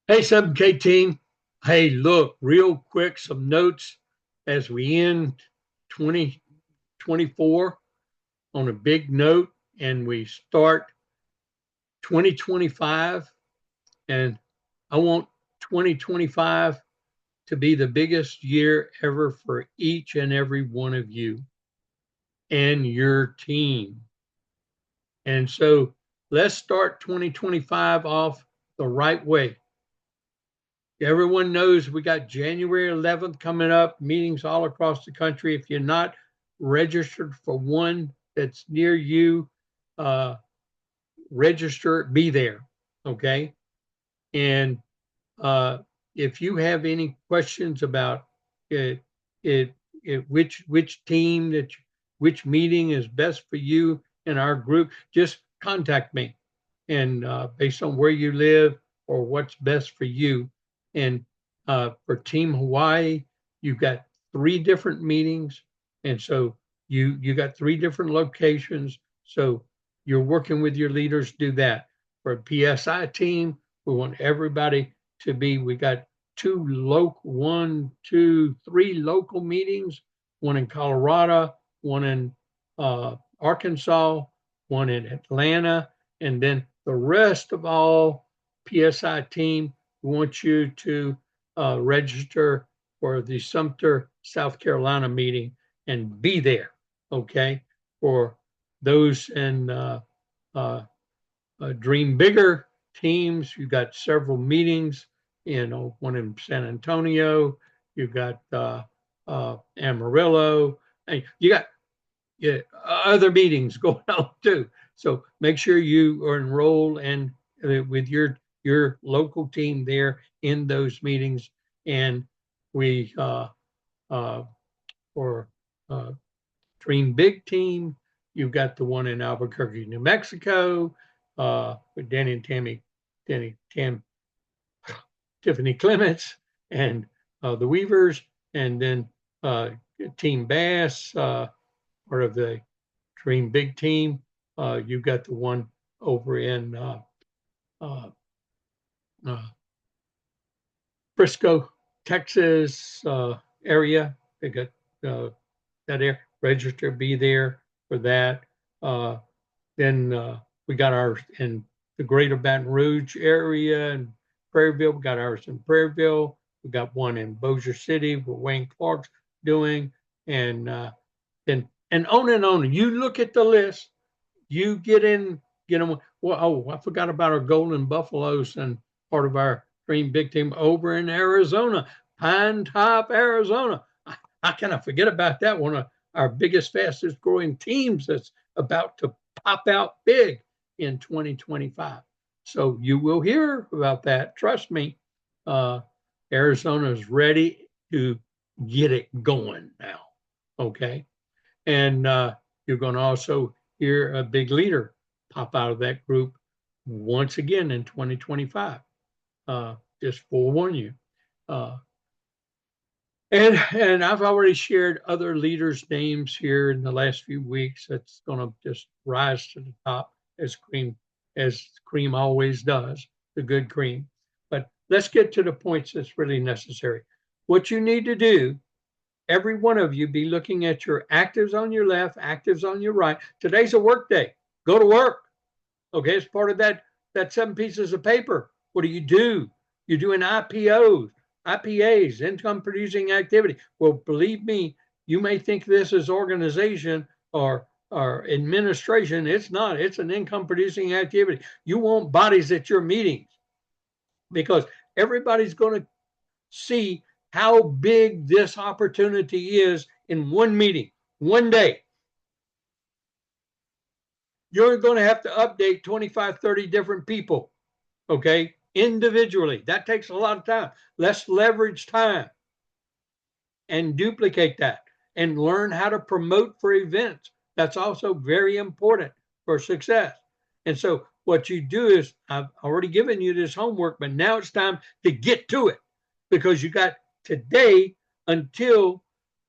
Hey, 7K team. Hey, look, real quick, some notes as we end 2024 on a big note and we start 2025. And I want 2025 to be the biggest year ever for each and every one of you and your team. And so let's start 2025 off the right way. Everyone knows we got January 11th coming up, meetings all across the country. If you're not registered for one that's near you, uh, register, be there. Okay. And if you have any questions about it, which team which meeting is best for you in our group, just contact me. And based on where you live or what's best for you. And for Team Hawaii, you've got three different meetings, and so you got three different locations. So you're working with your leaders. Do that. For a PSI team, we want everybody to be. We got three local meetings. One in Colorado, one in Arkansas, one in Atlanta, and then the rest of all PSI team, we want you to register for the Sumter, South Carolina meeting and be there, okay? For those in Dream Bigger teams, you got several meetings, one in San Antonio, you got Amarillo, and you got other meetings going on too. So make sure you are enrolled and with your local team there in those meetings. And we uh, for Dream Big Team, you've got the one in Albuquerque, New Mexico, with Danny and Tiffany Clements, and the Weavers, and then Team Bass, part of the Dream Big Team. You've got the one over in uh, uh, Frisco, Texas area. They got that area. Register, be there for that. Uh, then we got ours in the greater Baton Rouge area and Prairieville. We got ours in Prairieville. We got one in Bossier City where Wayne Clark's doing. And and on and on. You look at the list, you get them. Well, oh, I forgot about our Golden Buffaloes and part of our Dream Big Team over in Arizona, Pine Top, Arizona. How can I forget about that? One of our biggest, fastest growing teams that's about to pop out big in 2025. So you will hear about that. Trust me. Uh, Arizona is ready to get it going now. Okay. And you're going to also hear a big leader pop out of that group once again in 2025. Just forewarn you. Uh, and I've already shared other leaders' names here in the last few weeks. That's going to just rise to the top as cream always does, the good cream. But let's get to the points that's really necessary. What you need to do, every one of you, be looking at your actives on your left, actives on your right. Today's a work day. Go to work. Okay, it's part of that 7 pieces of paper. What do? You're doing IPAs, income producing activity. Well, believe me, you may think this is organization or administration. It's not. It's an income producing activity. You want bodies at your meetings because everybody's going to see how big this opportunity is in one meeting, one day. You're going to have to update 25, 30 different people, okay, individually. That takes a lot of time. Let's leverage time and duplicate that and learn how to promote for events. That's also very important for success. And so, what you do is, I've already given you this homework, but now it's time to get to it because you got today until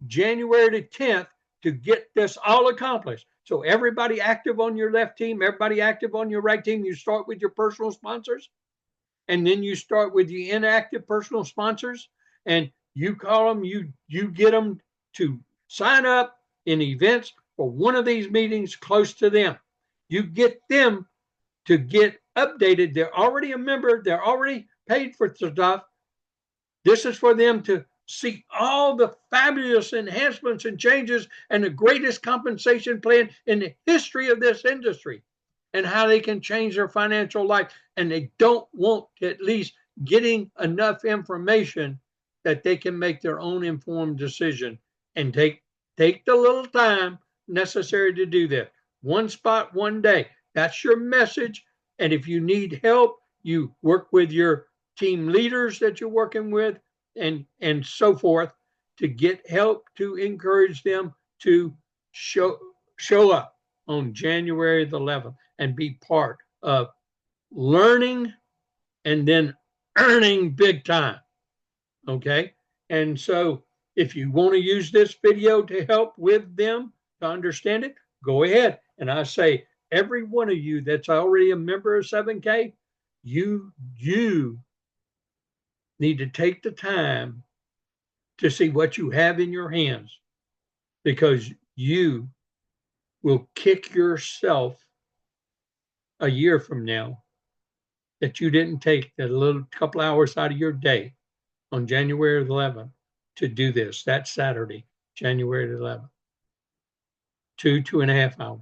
January the 10th to get this all accomplished. So, everybody active on your left team, everybody active on your right team. You start with your personal sponsors. and then you start with the inactive personal sponsors, and you call them, you get them to sign up in events for one of these meetings close to them. You get them to get updated. They're already a member. They're already paid for stuff. This is for them to see all the fabulous enhancements and changes and the greatest compensation plan in the history of this industry, and how they can change their financial life. And they don't want at least getting enough information that they can make their own informed decision and take the little time necessary to do that. One spot, one day. That's your message. And if you need help, you work with your team leaders that you're working with and so forth to get help to encourage them to show up on January the 11th and be part of learning and then earning big time. Okay. And so if you want to use this video to help with them to understand it, go ahead. And I say, every one of you that's already a member of 7K, you need to take the time to see what you have in your hands, because you will kick yourself a year from now that you didn't take the little couple hours out of your day on January 11th to do this. That Saturday, January 11th. 2.5 hours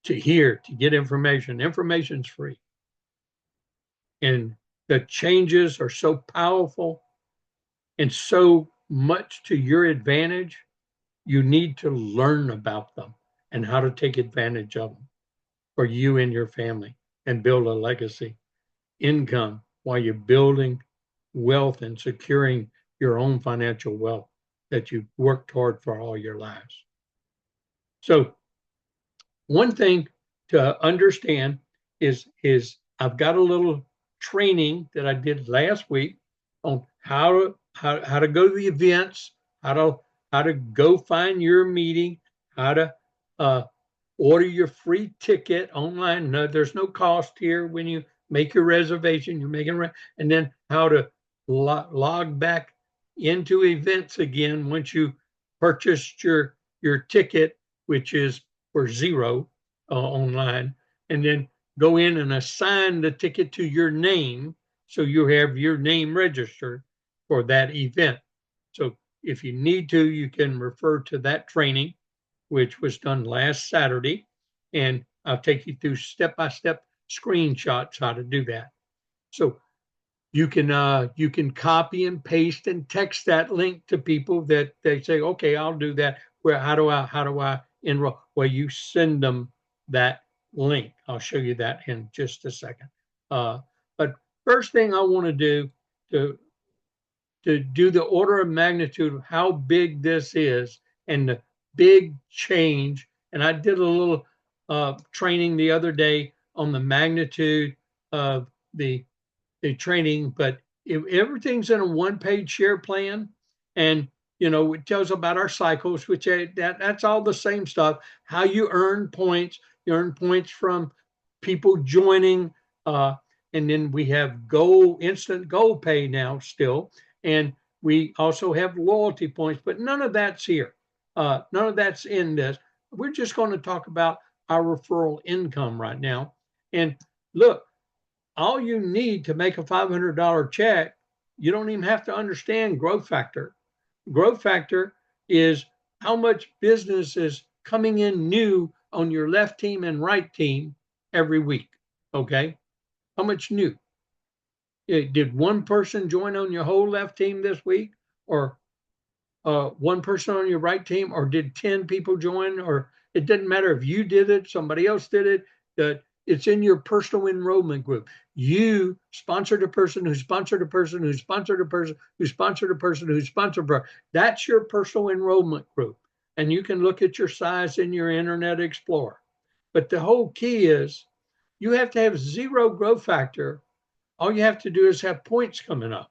to hear, to get information. Information's free. And the changes are so powerful and so much to your advantage. You need to learn about them and how to take advantage of them for you and your family and build a legacy income while you're building wealth and securing your own financial wealth that you've worked hard for all your lives. So one thing to understand is I've got a little training that I did last week on how to go to the events, how to go find your meeting, how to order your free ticket online. No, there's no cost here when you make your reservation. You're making and then how to log back into events again once you purchased your ticket, which is for $0 online, and then go in and assign the ticket to your name so you have your name registered for that event. So if you need to, you can refer to that training, which was done last Saturday, and I'll take you through step-by-step screenshots how to do that. So you can copy and paste and text that link to people that they say, okay, I'll do that. Where how do I enroll? Well, you send them that link. I'll show you that in just a second. But first thing I want to do to do the order of magnitude of how big this is and the big change. And I did a little training the other day on the magnitude of the training, but everything's in a one-page share plan, and it tells about our cycles, which that's all the same stuff. How you earn points. You earn points from people joining, and then we have instant gold pay now still, and we also have loyalty points, but none of that's here. None of that's in this. We're just going to talk about our referral income right now. And look, all you need to make a $500 check, you don't even have to understand growth factor. Growth factor is how much business is coming in new on your left team and right team every week. Okay? How much new? Did one person join on your whole left team this week, or one person on your right team, or did 10 people join? Or it doesn't matter if you did it, somebody else did it, that it's in your personal enrollment group. You sponsored a person who sponsored a person who sponsored a person who sponsored a person who sponsored a person. That's your personal enrollment group. And you can look at your size in your Internet Explorer. But the whole key is you have to have zero growth factor. All you have to do is have points coming up.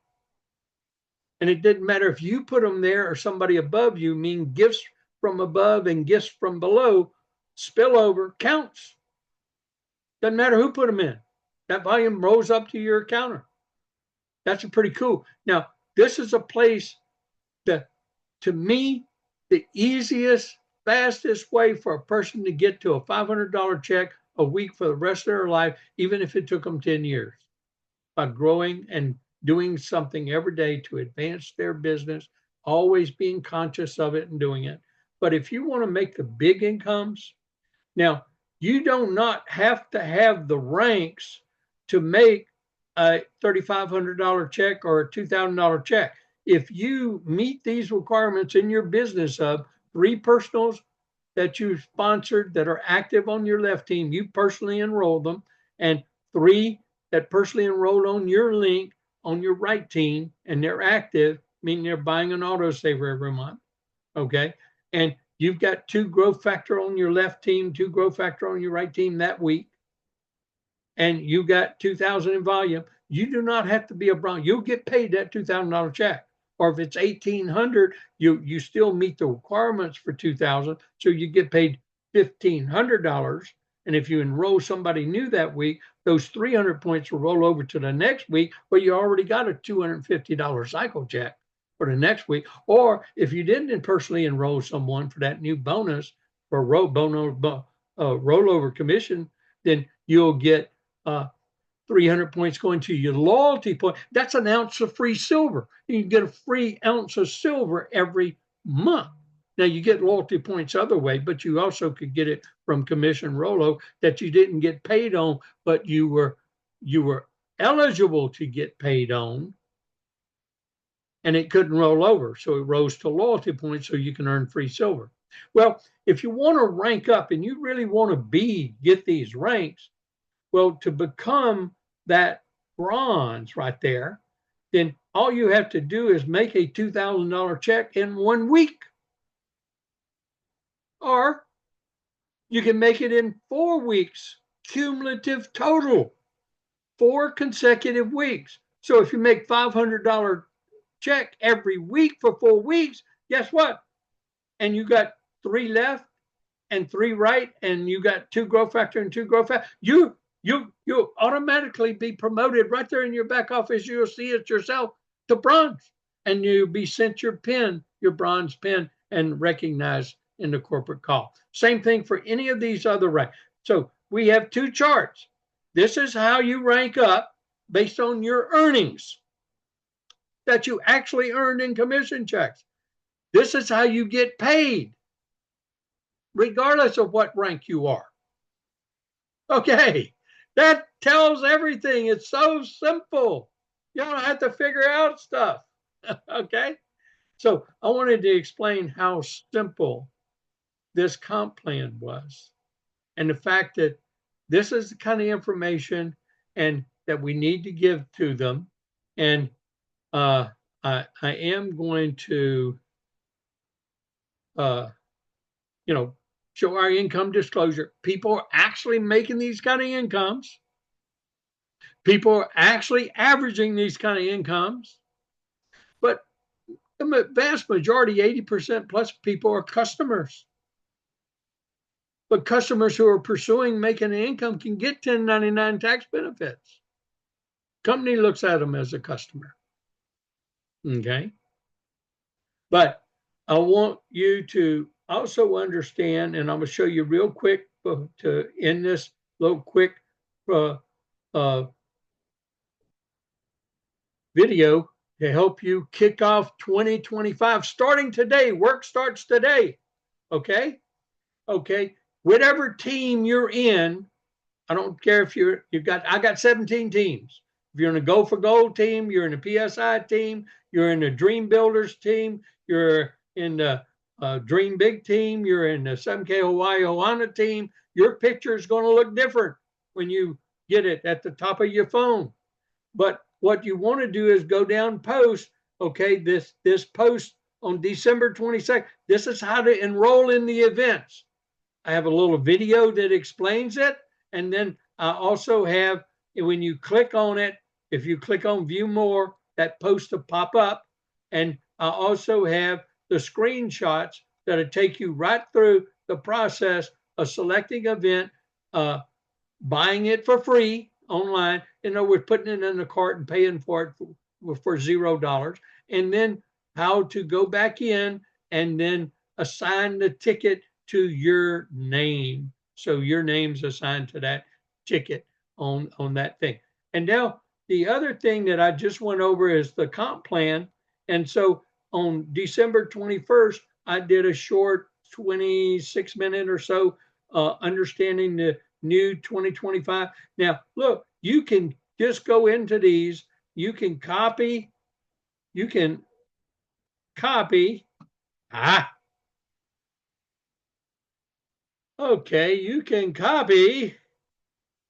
And it didn't matter if you put them there or somebody above you, mean gifts from above and gifts from below, spillover counts. Doesn't matter who put them in. That volume rolls up to your counter. That's pretty cool. Now, this is a place that, to me, the easiest, fastest way for a person to get to a $500 check a week for the rest of their life, even if it took them 10 years, by growing and doing something every day to advance their business, always being conscious of it and doing it. But if you want to make the big incomes, now you do not have to have the ranks to make a $3,500 check or a $2,000 check. If you meet these requirements in your business of 3 personals that you sponsored that are active on your left team, you personally enroll them, and 3 that personally enrolled on your link on your right team, and they're active, meaning they're buying an autosaver every month, okay? And you've got 2 growth factor on your left team, 2 growth factor on your right team that week, and you got 2,000 in volume. You do not have to be a bronze. You'll get paid that $2,000 check. Or if it's 1,800, you still meet the requirements for 2,000, so you get paid $1,500. And if you enroll somebody new that week, those 300 points will roll over to the next week, where you already got a $250 cycle check for the next week. Or if you didn't personally enroll someone for that new bonus for rollover commission, then you'll get 300 points going to your loyalty point. That's an ounce of free silver. You can get a free ounce of silver every month. Now, you get loyalty points other way, but you also could get it from commission rollover that you didn't get paid on, but you were eligible to get paid on, and it couldn't roll over. So it rose to loyalty points so you can earn free silver. Well, if you want to rank up and you really want to get these ranks, well, to become that bronze right there, then all you have to do is make a $2,000 check in 1 week. Or you can make it in 4 weeks, cumulative total, 4 consecutive weeks. So if you make $500 check every week for 4 weeks, guess what? And you got 3 left and 3 right, and you got 2 growth factor and 2 growth factor, you'll automatically be promoted right there in your back office. You'll see it yourself to bronze, and you'll be sent your pin, your bronze pin, and recognized in the corporate call. Same thing for any of these other ranks. So we have 2 charts. This is how you rank up based on your earnings that you actually earned in commission checks. This is how you get paid, regardless of what rank you are. Okay, that tells everything. It's so simple. You don't have to figure out stuff. Okay, so I wanted to explain how simple this comp plan was, and the fact that this is the kind of information and that we need to give to them. And I am going to, show our income disclosure. People are actually making these kind of incomes. People are actually averaging these kind of incomes. But the vast majority, 80% plus people, are customers. But customers who are pursuing making an income can get 1099 tax benefits. Company looks at them as a customer. Okay? But I want you to also understand, and I'm going to show you real quick to end this little quick video to help you kick off 2025 starting today. Work starts today. Okay? Okay. Whatever team you're in, I don't care if I got 17 teams. If you're in a Go for Gold team, you're in a PSI team, you're in a Dream Builders team, you're in the Dream Big team, you're in the 7K Hawaii Ohana team, your picture is going to look different when you get it at the top of your phone. But what you want to do is go down post, okay, this post on December 22nd. This is how to enroll in the events. I have a little video that explains it. And then I also have, when you click on it, if you click on view more, that post will pop up. And I also have the screenshots that'll take you right through the process of selecting event, buying it for free, online. In other words, putting it in the cart and paying for it for $0. And then how to go back in and then assign the ticket to your name. So your name's assigned to that ticket on that thing. And now the other thing that I just went over is the comp plan. And so on December 21st, I did a short 26-minute or so understanding the new 2025. Now, look, you can just go into these. You can copy. Okay, you can copy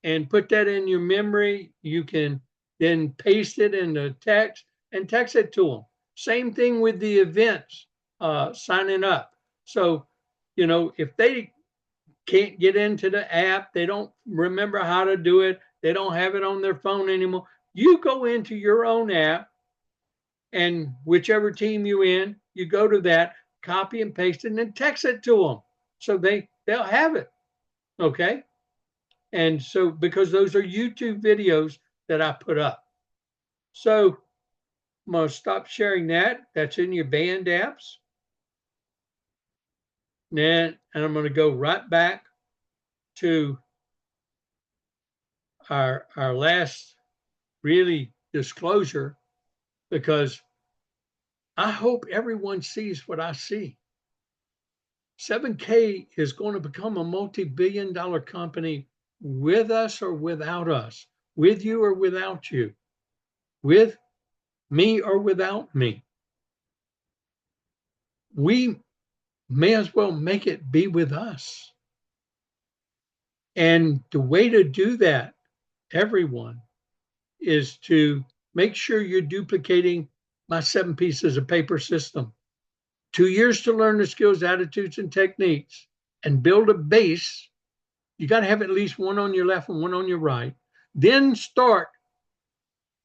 and put that in your memory. You can then paste it in the text and text it to them. Same thing with the events, signing up. So, if they can't get into the app, they don't remember how to do it, they don't have it on their phone anymore, you go into your own app, and whichever team you're in, you go to that, copy and paste it, and then text it to them. So they'll have it. Okay. And so, because those are YouTube videos that I put up. So I'm going to stop sharing that. That's in your band apps. And I'm going to go right back to our last really disclosure, because I hope everyone sees what I see. 7K is going to become a multi-billion-dollar company with us or without us, with you or without you, with me or without me. We may as well make it be with us. And the way to do that, everyone, is to make sure you're duplicating my 7 pieces of paper system. 2 years to learn the skills, attitudes, and techniques and build a base. You got to have at least one on your left and one on your right. Then start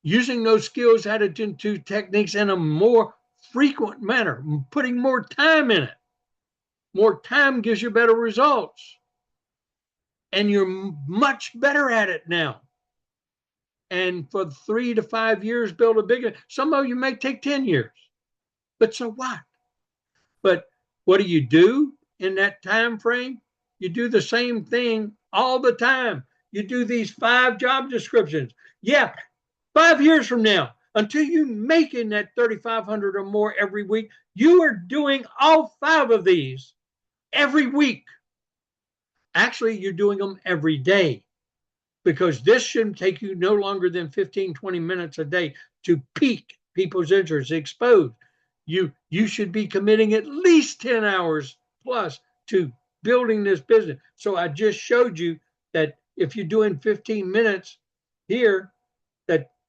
using those skills, attitudes, and techniques in a more frequent manner, putting more time in it. More time gives you better results. And you're much better at it now. And for 3 to 5 years, build a bigger. Some of you may take 10 years. But so what? But what do you do in that time frame? You do the same thing all the time. You do these 5 job descriptions. Yeah, 5 years from now, until you make in that 3,500 or more every week, you are doing all 5 of these every week. Actually, you're doing them every day, because this shouldn't take you no longer than 15, 20 minutes a day to pique people's interest, expose. You should be committing at least 10 hours plus to building this business. So I just showed you that if you're doing 15 minutes here,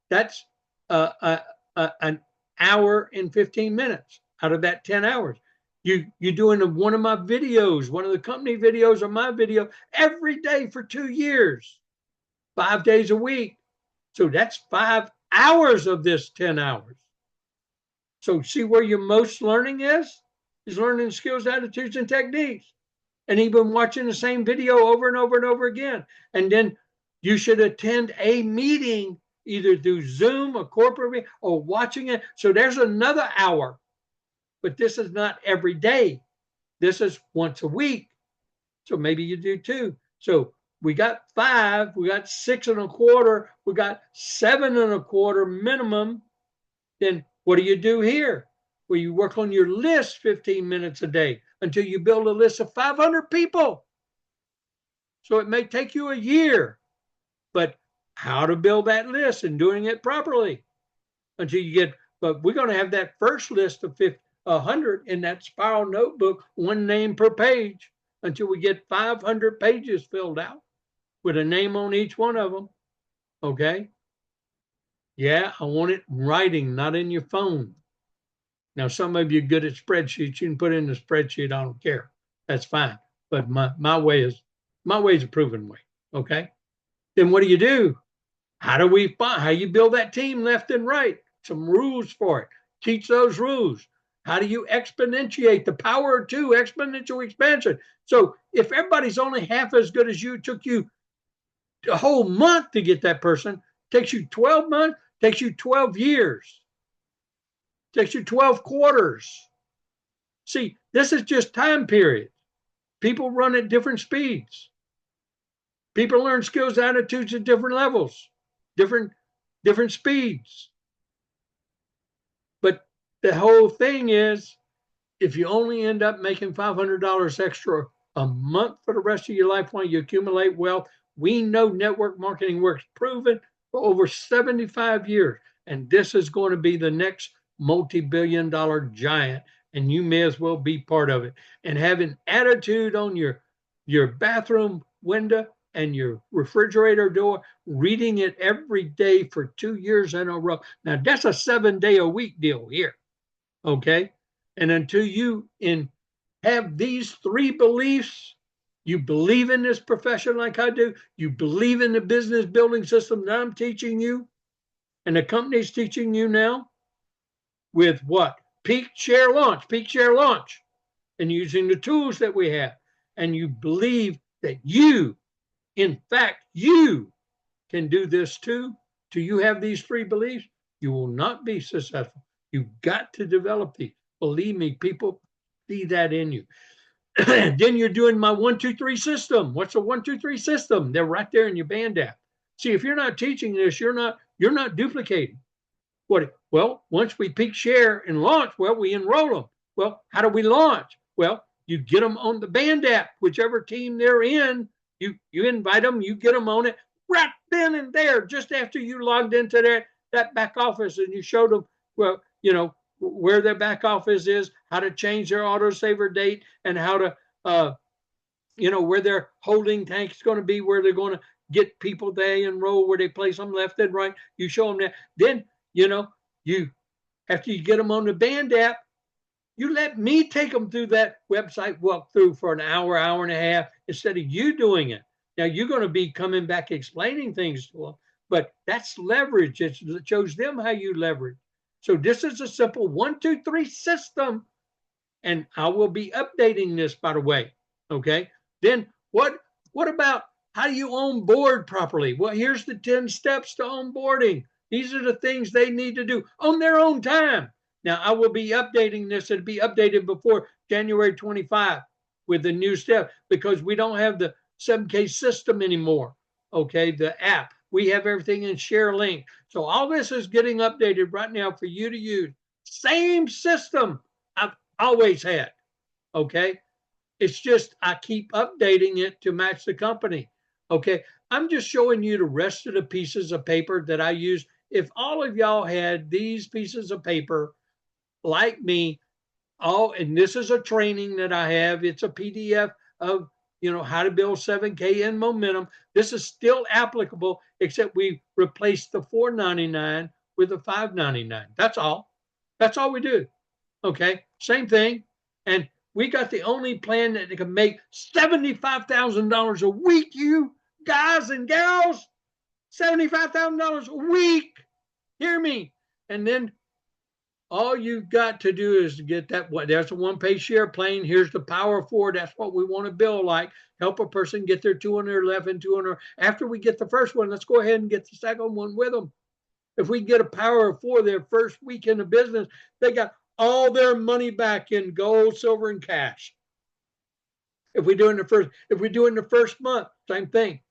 that's an hour and 15 minutes out of that 10 hours. You're doing one of my videos, one of the company videos or my video every day for 2 years, 5 days a week. So that's 5 hours of this 10 hours. So see where your most learning is learning skills, attitudes, and techniques. And even watching the same video over and over and over again. And then you should attend a meeting either through Zoom or corporate meeting, or watching it. So there's another hour. But this is not every day. This is once a week. So maybe you do 2. So we got 5, we got 6.25, we got 7.25 minimum. Then what do you do here? Well, you work on your list 15 minutes a day until you build a list of 500 people. So it may take you a year, but how to build that list and doing it properly until you get, but we're going to have that first list of 100 in that spiral notebook, 1 name per page, until we get 500 pages filled out with a name on each one of them. Okay. Yeah, I want it in writing, not in your phone. Now, some of you are good at spreadsheets. You can put in the spreadsheet. I don't care. That's fine. But my way is a proven way. Okay. Then what do? How you build that team left and right? Some rules for it. Teach those rules. How do you exponentiate the power of 2, exponential expansion? So if everybody's only half as good as you, it took you a whole month to get that person. Takes you 12 months, takes you 12 years, takes you 12 quarters. See, this is just time period. People run at different speeds. People learn skills, attitudes at different levels, different speeds. But the whole thing is, if you only end up making $500 extra a month for the rest of your life while you accumulate wealth, we know network marketing works, proven for over 75 years. And this is going to be the next multi-billion-dollar giant, and you may as well be part of it. And having attitude on your bathroom window and your refrigerator door, reading it every day for 2 years in a row. Now, that's a 7-day-a-week deal here, okay? And until you have these 3 beliefs, you believe in this profession like I do, you believe in the business building system that I'm teaching you, and the company's teaching you now, with what? Peak, share, launch, and using the tools that we have. And you believe that you, in fact, you can do this too. Do you have these 3 beliefs? You will not be successful. You've got to develop these. Believe me, people see that in you. Then you're doing my 1, 2, 3 system. What's a 1, 2, 3 system? They're right there in your band app. See, if you're not teaching this, you're not duplicating. What? Well, once we peak, share, and launch, well, we enroll them. Well, how do we launch? Well, you get them on the band app, whichever team they're in. You invite them, you get them on it right then and there, just after you logged into that back office, and you showed them, well, where their back office is, how to change their autosaver date, and how to, where their holding tank is going to be, where they're going to get people they enroll, where they place them left and right. You show them that. Then, you after you get them on the band app, you let me take them through that website walkthrough for an hour, hour and a half, instead of you doing it. Now, you're going to be coming back explaining things to them, but that's leverage. It shows them how you leverage. So this is a simple 1, 2, 3 system, and I will be updating this, by the way. Okay. Then what about how do you onboard properly? Well, here's the 10 steps to onboarding. These are the things they need to do on their own time. Now, I will be updating this. It'll be updated before January 25 with the new step, because we don't have the 7K system anymore. Okay, the app. We have everything in Share Link. So all this is getting updated right now for you to use. Same system I've always had. Okay, it's just I keep updating it to match the company. Okay, I'm just showing you the rest of the pieces of paper that I use. If all of y'all had these pieces of paper like me, and this is a training that I have. It's a PDF of, how to build 7K in momentum. This is still applicable, except we replaced the $4.99 with the $5.99. That's all. That's all we do. Okay, same thing. And we got the only plan that can make $75,000 a week, you guys and gals. $75,000 a week. Hear me. And then all you've got to do is get that. There's a 1-page share plane. Here's the power of 4. That's what we want to build like. Help a person get their 211, 200. After we get the first one, let's go ahead and get the second one with them. If we get a power of 4 their first week in the business, they got all their money back in gold, silver, and cash. If we do in the first month, same thing.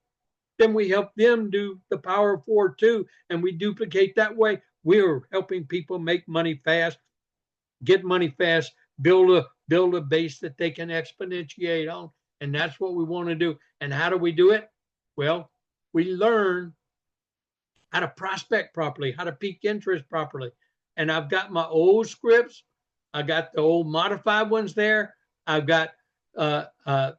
Then we help them do the power of 4 too, and we duplicate that way. We're helping people make money fast, get money fast, build a base that they can exponentiate on, and that's what we want to do. And how do we do it? Well, we learn how to prospect properly, how to peak interest properly. And I've got my old scripts, I got the old modified ones there. I've got the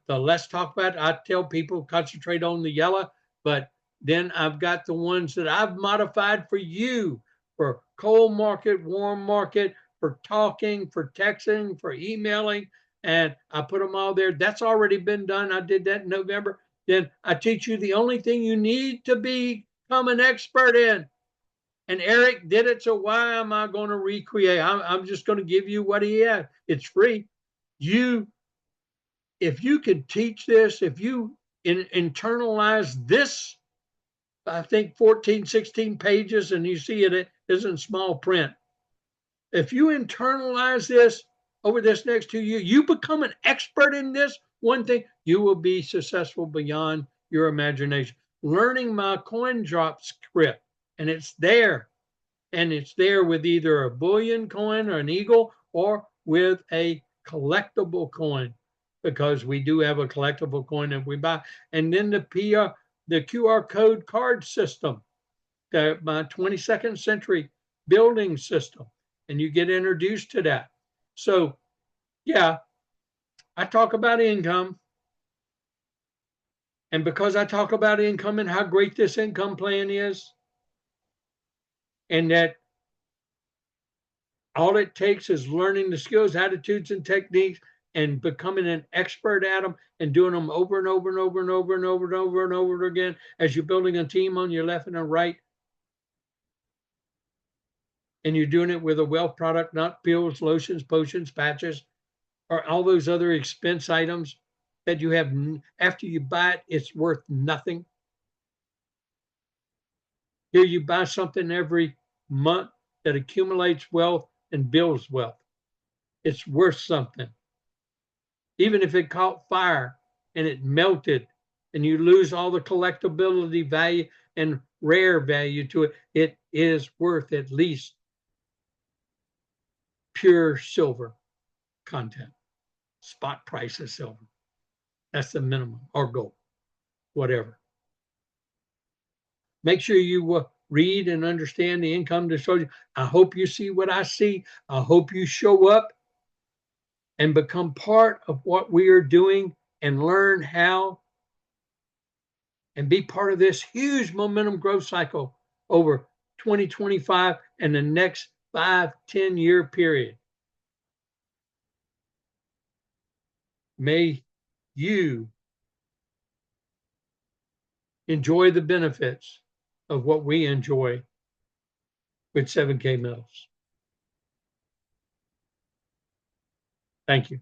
let's talk about. I tell people concentrate on the yellow, but then I've got the ones that I've modified for you. For cold market, warm market, for talking, for texting, for emailing, and I put them all there. That's already been done. I did that in November. Then I teach you the only thing you need to become an expert in. And Eric did it, so why am I going to recreate? I'm just going to give you what he has. It's free. If you could teach this, if you internalize this I think 14, 16 pages, and you see it isn't small print. If you internalize this over this next 2 years, you become an expert in this one thing, you will be successful beyond your imagination. Learning my coin drop script, and it's there. And it's there with either a bullion coin or an eagle or with a collectible coin, because we do have a collectible coin that we buy. And then the QR code card system, my 22nd century building system, and you get introduced to that. So, yeah, I talk about income. And because I talk about income and how great this income plan is, and that all it takes is learning the skills, attitudes, and techniques and becoming an expert at them and doing them over and over and over and over and over and over and over again as you're building a team on your left and a right. And you're doing it with a wealth product, not pills, lotions, potions, patches, or all those other expense items that you have after you buy it, it's worth nothing. Here you buy something every month that accumulates wealth and builds wealth. It's worth something. Even if it caught fire and it melted and you lose all the collectability value and rare value to it, it is worth at least pure silver content, spot price of silver. That's the minimum, or gold, whatever. Make sure you read and understand the income disclosure. I hope you see what I see. I hope you show up and become part of what we are doing and learn how and be part of this huge momentum growth cycle over 2025 and the next 5-10 year period. May you enjoy the benefits of what we enjoy with 7K metals. Thank you.